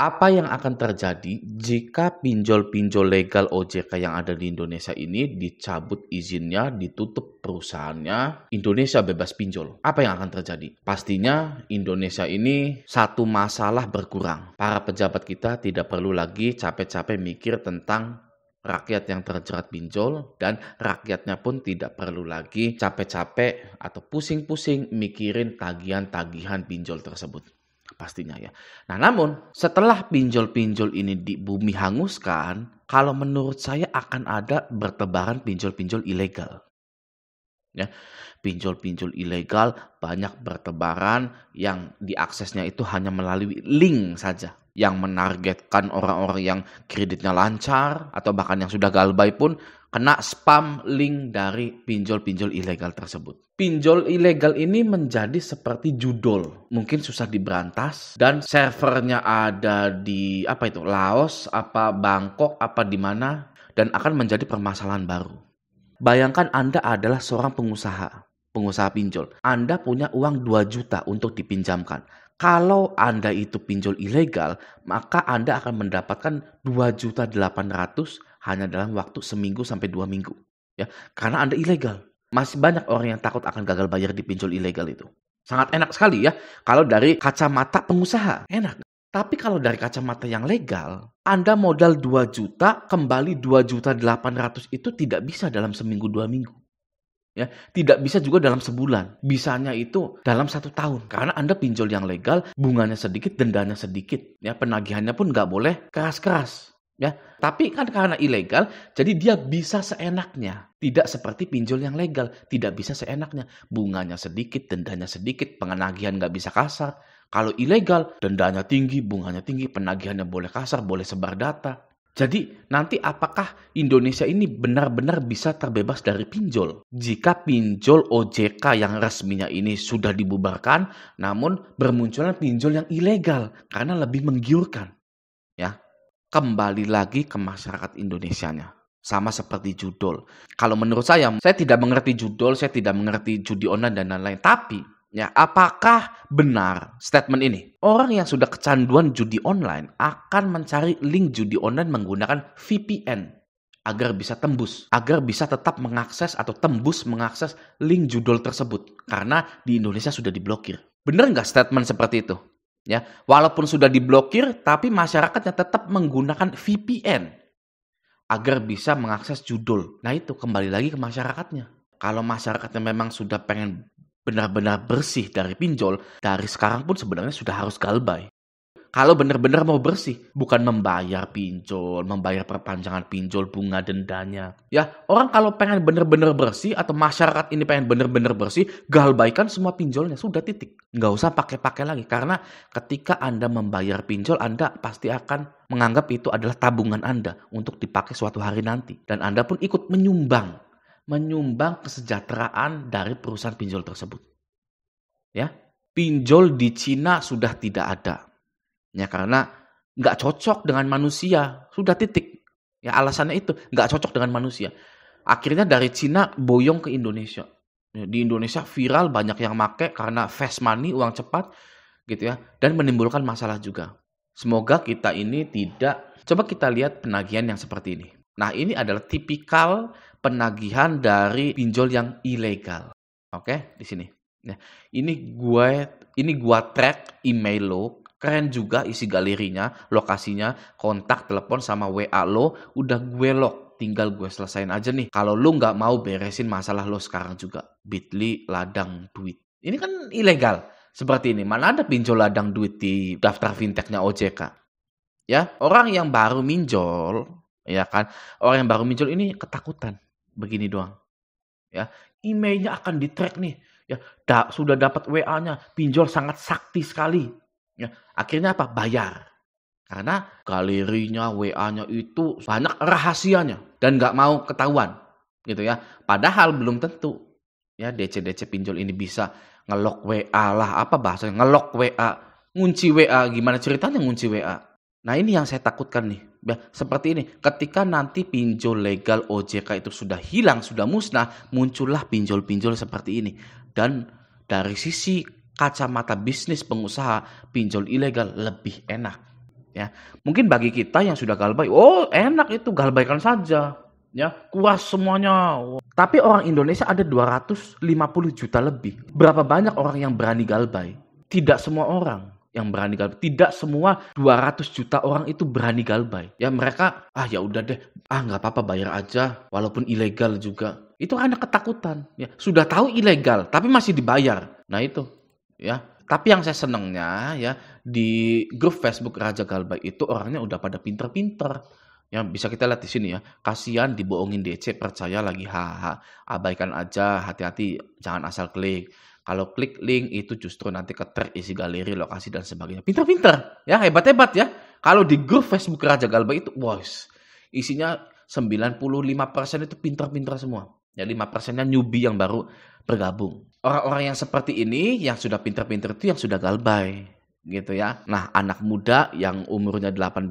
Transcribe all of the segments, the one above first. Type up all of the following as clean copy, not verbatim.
Apa yang akan terjadi jika pinjol-pinjol legal OJK yang ada di Indonesia ini dicabut izinnya, ditutup perusahaannya, Indonesia bebas pinjol? Apa yang akan terjadi? Pastinya Indonesia ini satu masalah berkurang. Para pejabat kita tidak perlu lagi capek-capek mikir tentang rakyat yang terjerat pinjol, dan rakyatnya pun tidak perlu lagi capek-capek atau pusing-pusing mikirin tagihan-tagihan pinjol tersebut. Pastinya ya. Nah, namun setelah pinjol-pinjol ini di bumi hanguskan, kalau menurut saya akan ada bertebaran pinjol-pinjol ilegal. Ya, pinjol-pinjol ilegal banyak bertebaran yang diaksesnya itu hanya melalui link saja, yang menargetkan orang-orang yang kreditnya lancar atau bahkan yang sudah galbay pun kena spam link dari pinjol-pinjol ilegal tersebut. Pinjol ilegal ini menjadi seperti judol, mungkin susah diberantas dan servernya ada di Laos, Bangkok, di mana, dan akan menjadi permasalahan baru. Bayangkan Anda adalah seorang pengusaha pinjol. Anda punya uang 2 juta untuk dipinjamkan. Kalau Anda itu pinjol ilegal, maka Anda akan mendapatkan 2.800.000 hanya dalam waktu seminggu sampai 2 minggu. Ya, karena Anda ilegal. Masih banyak orang yang takut akan gagal bayar di pinjol ilegal itu. Sangat enak sekali ya, kalau dari kacamata pengusaha, enak. Tapi kalau dari kacamata yang legal, Anda modal 2 juta, kembali 2.800.000 itu tidak bisa dalam seminggu 2 minggu. Ya, tidak bisa juga dalam sebulan. Bisanya itu dalam 1 tahun. Karena Anda pinjol yang legal, bunganya sedikit, dendanya sedikit. Ya, penagihannya pun nggak boleh keras-keras. Ya, tapi kan karena ilegal, jadi dia bisa seenaknya. Tidak seperti pinjol yang legal, tidak bisa seenaknya. Bunganya sedikit, dendanya sedikit, penagihan nggak bisa kasar. Kalau ilegal, dendanya tinggi, bunganya tinggi, penagihannya boleh kasar, boleh sebar data. Jadi nanti apakah Indonesia ini benar-benar bisa terbebas dari pinjol? Jika pinjol OJK yang resminya ini sudah dibubarkan, namun bermunculan pinjol yang ilegal karena lebih menggiurkan. Ya, kembali lagi ke masyarakat Indonesianya. Sama seperti judul. Kalau menurut saya tidak mengerti judul, saya tidak mengerti judi online dan lain-lain. Tapi ya, apakah benar statement ini? Orang yang sudah kecanduan judi online akan mencari link judi online menggunakan VPN agar bisa tembus, agar bisa tetap mengakses atau tembus mengakses link judul tersebut karena di Indonesia sudah diblokir. Benar nggak statement seperti itu? Ya, walaupun sudah diblokir, tapi masyarakatnya tetap menggunakan VPN agar bisa mengakses judul. Nah itu kembali lagi ke masyarakatnya. Kalau masyarakatnya memang sudah pengen benar-benar bersih dari pinjol, dari sekarang pun sebenarnya sudah harus galbay. Kalau benar-benar mau bersih, bukan membayar pinjol, membayar perpanjangan pinjol, bunga dendanya. Ya, orang kalau pengen benar-benar bersih atau masyarakat ini pengen benar-benar bersih, galbaikan semua pinjolnya, sudah titik. Nggak usah pakai-pakai lagi, karena ketika Anda membayar pinjol, Anda pasti akan menganggap itu adalah tabungan Anda untuk dipakai suatu hari nanti. Dan Anda pun ikut menyumbang kesejahteraan dari perusahaan pinjol tersebut. Ya, pinjol di Cina sudah tidak ada. Ya, karena nggak cocok dengan manusia. Sudah titik. Ya, alasannya itu nggak cocok dengan manusia. Akhirnya dari Cina boyong ke Indonesia. Ya, di Indonesia viral, banyak yang make karena fast money, uang cepat gitu ya, dan menimbulkan masalah juga. Semoga kita ini tidak. Coba kita lihat penagihan yang seperti ini. Nah, ini adalah tipikal penagihan dari pinjol yang ilegal. Oke, di sini. Nah, ini gua track email lo. Keren juga isi galerinya, lokasinya, kontak, telepon, sama WA lo. Udah gue lock, tinggal gue selesain aja nih. Kalau lo nggak mau beresin masalah lo sekarang juga. Bitly ladang duit. Ini kan ilegal. Seperti ini. Mana ada pinjol ladang duit di daftar fintechnya OJK? Ya, orang yang baru minjol, ya kan? Orang yang baru minjol ini ketakutan. Begini doang. Ya, emailnya akan di-track nih. Ya, sudah dapat WA-nya, pinjol sangat sakti sekali. Ya, akhirnya apa? Bayar. Karena galerinya, WA-nya itu banyak rahasianya dan nggak mau ketahuan, gitu ya. Padahal belum tentu. Ya, DC pinjol ini bisa ngelok WA lah, apa bahasanya? Ngelok WA, ngunci WA, gimana ceritanya ngunci WA? Nah, ini yang saya takutkan nih. Ya, seperti ini. Ketika nanti pinjol legal OJK itu sudah hilang, sudah musnah, muncullah pinjol-pinjol seperti ini. Dan dari sisi kacamata bisnis pengusaha, pinjol ilegal lebih enak. Ya, mungkin bagi kita yang sudah galbay, oh enak itu, galbaykan saja. Ya, kuas semuanya. Tapi orang Indonesia ada 250 juta lebih. Berapa banyak orang yang berani galbay? Tidak semua orang yang berani galbay. Tidak semua 200 juta orang itu berani galbay. Ya mereka, ya udah deh, nggak apa-apa bayar aja, walaupun ilegal juga. Itu karena ketakutan. Ya, sudah tahu ilegal, tapi masih dibayar. Nah itu, ya. Tapi yang saya senangnya ya di grup Facebook Raja Galbay itu orangnya udah pada pinter-pinter. Yang bisa kita lihat di sini ya, kasihan dibohongin DC, percaya lagi, haha, abaikan aja, hati-hati, jangan asal klik. Kalau klik link itu justru nanti ke-track isi galeri, lokasi dan sebagainya. Pinter-pinter, ya hebat-hebat ya. Kalau di grup Facebook Raja Galbay itu, bos, isinya 95% itu pinter-pinter semua. Ya 5%-nya newbie yang baru bergabung. Orang-orang yang seperti ini, yang sudah pinter-pinter itu yang sudah galbay. Gitu ya. Nah, anak muda yang umurnya 18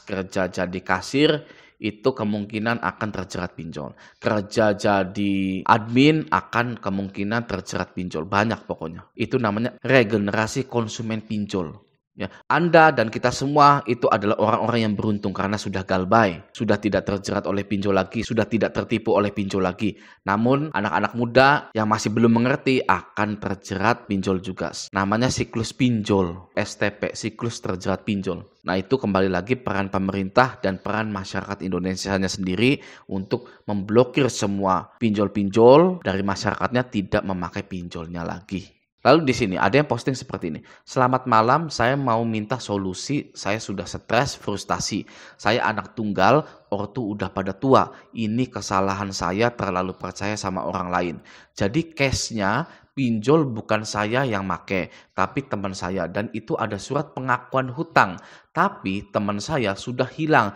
kerja jadi kasir itu kemungkinan akan terjerat pinjol. Kerja jadi admin akan kemungkinan terjerat pinjol. Banyak pokoknya. Itu namanya regenerasi konsumen pinjol. Ya, Anda dan kita semua itu adalah orang-orang yang beruntung karena sudah galbay, sudah tidak terjerat oleh pinjol lagi, sudah tidak tertipu oleh pinjol lagi. Namun anak-anak muda yang masih belum mengerti akan terjerat pinjol juga. Namanya siklus pinjol, STP, siklus terjerat pinjol. Nah itu kembali lagi peran pemerintah dan peran masyarakat Indonesia sendiri untuk memblokir semua pinjol-pinjol dari masyarakatnya tidak memakai pinjolnya lagi. Lalu di sini ada yang posting seperti ini. Selamat malam, saya mau minta solusi. Saya sudah stres, frustasi. Saya anak tunggal, ortu udah pada tua. Ini kesalahan saya terlalu percaya sama orang lain. Jadi case-nya pinjol bukan saya yang make, tapi teman saya. Dan itu ada surat pengakuan hutang. Tapi teman saya sudah hilang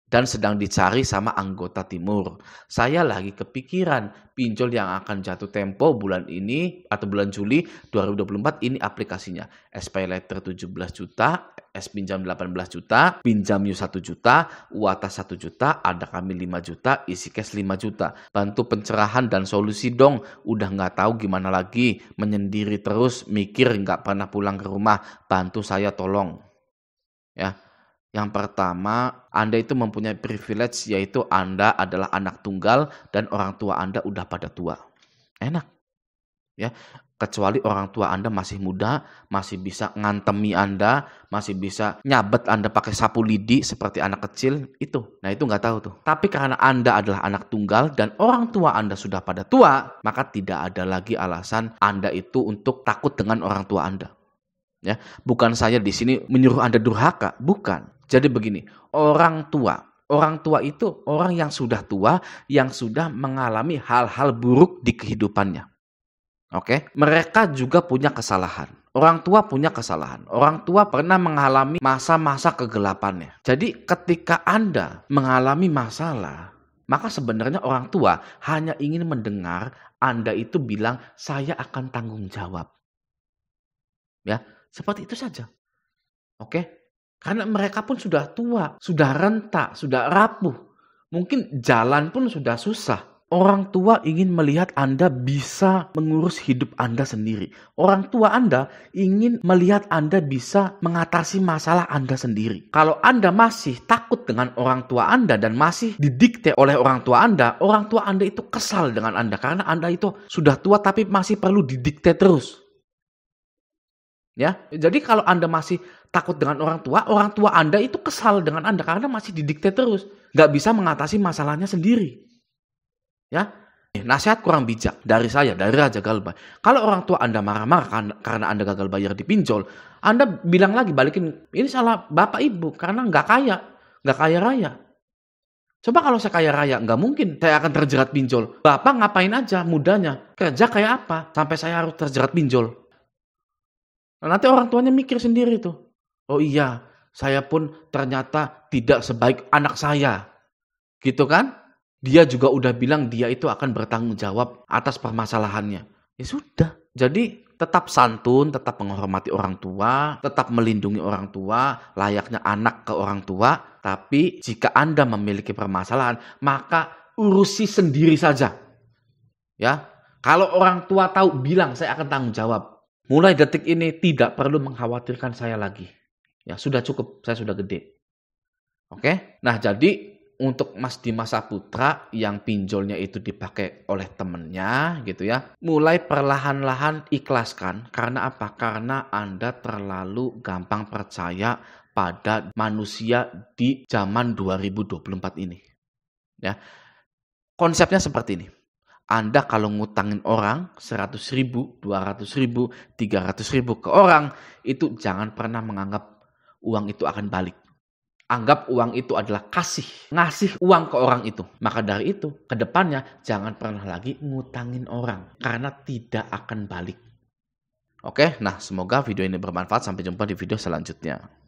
dan sedang dicari sama anggota timur. Saya lagi kepikiran pinjol yang akan jatuh tempo bulan ini atau bulan Juli 2024 ini aplikasinya. SPay Letter 17 juta, S pinjam 18 juta, pinjam U 1 juta, UATAS 1 juta, ada kami 5 juta, isi cash 5 juta. Bantu pencerahan dan solusi dong. Udah nggak tahu gimana lagi, menyendiri terus, mikir nggak pernah pulang ke rumah. Bantu saya tolong. Ya. Yang pertama, Anda itu mempunyai privilege, yaitu Anda adalah anak tunggal dan orang tua Anda udah pada tua. Enak. Ya, kecuali orang tua Anda masih muda, masih bisa ngantemi Anda, masih bisa nyabet Anda pakai sapu lidi seperti anak kecil, itu. Nah, itu nggak tahu tuh. Tapi karena Anda adalah anak tunggal dan orang tua Anda sudah pada tua, maka tidak ada lagi alasan Anda itu untuk takut dengan orang tua Anda. Ya, bukan saya di sini menyuruh Anda durhaka, bukan. Jadi begini, orang tua itu orang yang sudah tua, yang sudah mengalami hal-hal buruk di kehidupannya. Oke, mereka juga punya kesalahan. Orang tua punya kesalahan. Orang tua pernah mengalami masa-masa kegelapannya. Jadi ketika Anda mengalami masalah, maka sebenarnya orang tua hanya ingin mendengar Anda itu bilang, saya akan tanggung jawab. Ya, seperti itu saja. Oke. Karena mereka pun sudah tua, sudah renta, sudah rapuh. Mungkin jalan pun sudah susah. Orang tua ingin melihat Anda bisa mengurus hidup Anda sendiri. Orang tua Anda ingin melihat Anda bisa mengatasi masalah Anda sendiri. Kalau Anda masih takut dengan orang tua Anda dan masih didikte oleh orang tua Anda itu kesal dengan Anda. Karena Anda itu sudah tua tapi masih perlu didikte terus. Ya, jadi kalau Anda masih takut dengan orang tua Anda itu kesal dengan Anda karena masih didikte terus, nggak bisa mengatasi masalahnya sendiri. Ya, nasihat kurang bijak dari saya, dari Raja Galbay. Kalau orang tua Anda marah-marah karena Anda gagal bayar di pinjol, Anda bilang lagi, balikin, ini salah bapak ibu karena nggak kaya raya. Coba kalau saya kaya raya, nggak mungkin saya akan terjerat pinjol. Bapak ngapain aja mudanya, kerja kayak apa sampai saya harus terjerat pinjol? Nah, nanti orang tuanya mikir sendiri tuh. Oh iya, saya pun ternyata tidak sebaik anak saya. Gitu kan? Dia juga udah bilang dia itu akan bertanggung jawab atas permasalahannya. Ya sudah. Jadi tetap santun, tetap menghormati orang tua, tetap melindungi orang tua, layaknya anak ke orang tua. Tapi jika Anda memiliki permasalahan, maka urusi sendiri saja. Ya, kalau orang tua tahu, bilang saya akan tanggung jawab. Mulai detik ini tidak perlu mengkhawatirkan saya lagi. Ya, sudah cukup, saya sudah gede. Oke? Nah, jadi untuk Mas Dimas Saputra yang pinjolnya itu dipakai oleh temennya gitu ya, mulai perlahan-lahan ikhlaskan. Karena apa? Karena Anda terlalu gampang percaya pada manusia di zaman 2024 ini. Ya, konsepnya seperti ini. Anda kalau ngutangin orang 100.000, 200.000, 300.000 ke orang, itu jangan pernah menganggap uang itu akan balik. Anggap uang itu adalah ngasih uang ke orang itu. Maka dari itu, ke depannya jangan pernah lagi ngutangin orang. Karena tidak akan balik. Oke, nah semoga video ini bermanfaat. Sampai jumpa di video selanjutnya.